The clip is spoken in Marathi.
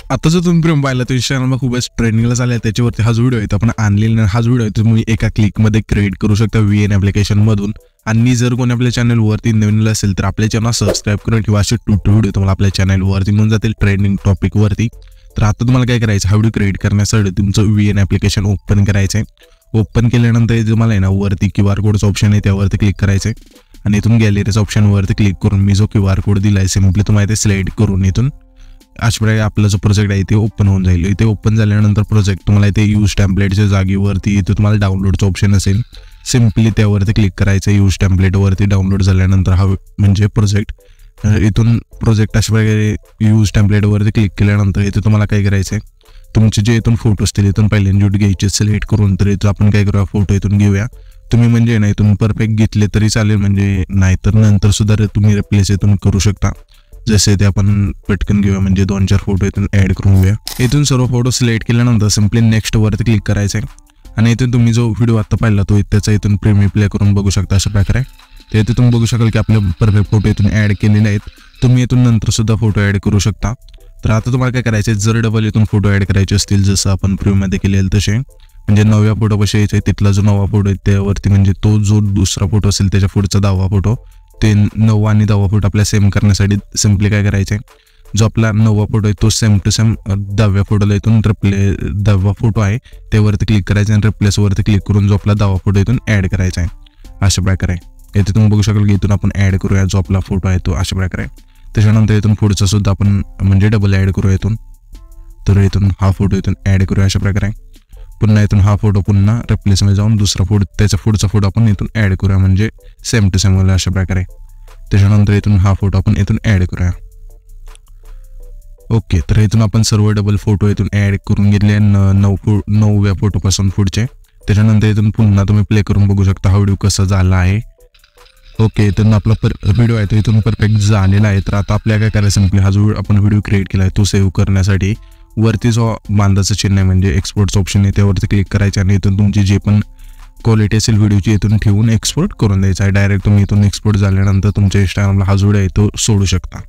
आता जो तुम्ही प्रेम पाहिला तो इंस्टाग्रामला खूपच ट्रेंडिंगला चालला त्याच्यावरती हाच व्हिडिओ आहे. आपण आणलेला हाच व्हिडिओ आहे तुम्ही एका क्लिकमध्ये क्रिएट करू शकता VN ॲप्लिकेशनमधून. आणि जर कोणी आपल्या चॅनलवरती नवीन असेल तर आपल्या चॅनल सबस्क्राईब करून ठेवा. असे टू व्हिडिओ तुम्हाला आपल्या चॅनलवरती मिळून जातील ट्रेंडिंग टॉपिकवरती. तर आता तुम्हाला काय करायचं, हा व्हिडिओ क्रिएट करण्यासाठी तुमचं VN ॲप्लिकेशन ओपन करायचं आहे. ओपन केल्यानंतर तुम्हाला आहे ना वरती QR कोडचं ऑप्शन आहे त्यावरती क्लिक करायचं आहे. आणि इथून गॅलरीच्या ऑप्शनवरती क्लिक करून मी जो QR कोड दिला आहे सिम्पली तुम्हाला ते सिलेक्ट करून इथून अशा प्रकारे आपला जो प्रोजेक्ट आहे ते ओपन होऊन जाईल. इथे ओपन झाल्यानंतर प्रोजेक्ट तुम्हाला इथे यूज टेम्पलेटच्या जागेवरती इथे तुम्हाला डाउनलोडचं ऑप्शन असेल. सिम्पली त्यावरती क्लिक करायचं. यूज टेम्पलेटवरती डाउनलोड झाल्यानंतर हा म्हणजे प्रोजेक्ट इथून प्रोजेक्ट अशा प्रकारे यूज टेम्पलेटवरती क्लिक केल्यानंतर इथे तुम्हाला काय करायचं आहे, तुमचे जे इथून फोटो असतील इथून पहिल्यांदा घ्यायचे सिलेक्ट करून. तर इथं आपण काय करूया, फोटो इथून घेऊया. तुम्ही म्हणजे ना इथून परफेक्ट घेतले तरी चालेल, म्हणजे नाहीतर नंतर सुद्धा तुम्ही रिप्लेस इथून करू शकता. जसे ते आपण पटकन घेऊया, म्हणजे 2-4 फोटो इथून ॲड करून घेऊया. इथून सर्व फोटो सिलेक्ट केल्यानंतर सिम्पली नेक्स्ट वरती क्लिक करायचं आहे. आणि इथून तुम्ही जो व्हिडिओ आता पाहिला तो त्याचा इथून प्रीमियर प्ले करून बघू शकता अशा प्रकारे. तर इथे तुम्ही बघू शकाल की आपले परफेक्ट फोटो इथून ॲड केलेले आहेत. तुम्ही इथून नंतर सुद्धा फोटो ॲड करू शकता. तर आता तुम्हाला काय करायचं आहे, जर डबल इथून फोटो ॲड करायचे असतील जसं आपण प्रीमियरमध्ये केलेलं तसे, म्हणजे 9व्या फोटो कसे यायचे तिथला जो 9वा फोटो आहे त्यावरती म्हणजे तो जो दुसरा फोटो असेल त्याच्या पुढचा 10वा फोटो, ते 9वा आणि 10वा फोटो आपल्याला सेम करण्यासाठी सिम्पली काय करायचं आहे, जो आपला 9वा फोटो आहे तो सेम टू सेम 10व्या फोटोला इथून 10वा फोटो आहे त्यावरती क्लिक करायचं आणि रिप्लेसवरती क्लिक करून जो आपला 10वा फोटो इथून ॲड करायचा आहे अशा प्रकारे. इथे तुम्ही बघू शकाल की इथून आपण ॲड करूया जो आपला फोटो आहे तो अशा प्रकारे. त्याच्यानंतर इथून पुढचा सुद्धा आपण म्हणजे डबल ॲड करूया इथून. तर इथून हा फोटो इथून ॲड करूया अशा प्रकारे. पुन्हा इथून हा फोटो पुन्हा रिप्लेसमध्ये जाऊन दुसरा फोटो त्याचा पुढचा फोटो आपण इथून ॲड करूया, म्हणजे सेम टू सेम होईल अशा प्रकारे. त्याच्यानंतर इथून हा फोटो आपण इथून ॲड करूया. ओके, तर इथून आपण सर्व डबल फोटो इथून ॲड करून घेतले 9व्या फोटोपासून पुढचे. त्याच्यानंतर इथून पुन्हा तुम्ही प्ले करून बघू शकता हा व्हिडिओ कसा झाला आहे. ओके, इथून आपला व्हिडिओ आहे तो इथून परफेक्ट झालेला आहे. तर आता आपल्याला काय करायचं, सिम्पली हा जो आपण व्हिडिओ क्रिएट केला आहे तो सेव्ह करण्यासाठी वरती जो बांधाचं चिन्ह आहे म्हणजे एक्सपोर्टचं ऑप्शन आहे त्यावरती क्लिक करायचं आणि इथून तुमची जे पण क्वालिटी असेल व्हिडिओची इथून ठेवून एक्सपोर्ट करून द्यायचा आहे. डायरेक्ट तुम्ही इथून एक्सपोर्ट झाल्यानंतर तुमच्या इंस्टाग्रामला हा व्हिडिओ आहे तो सोडू शकता.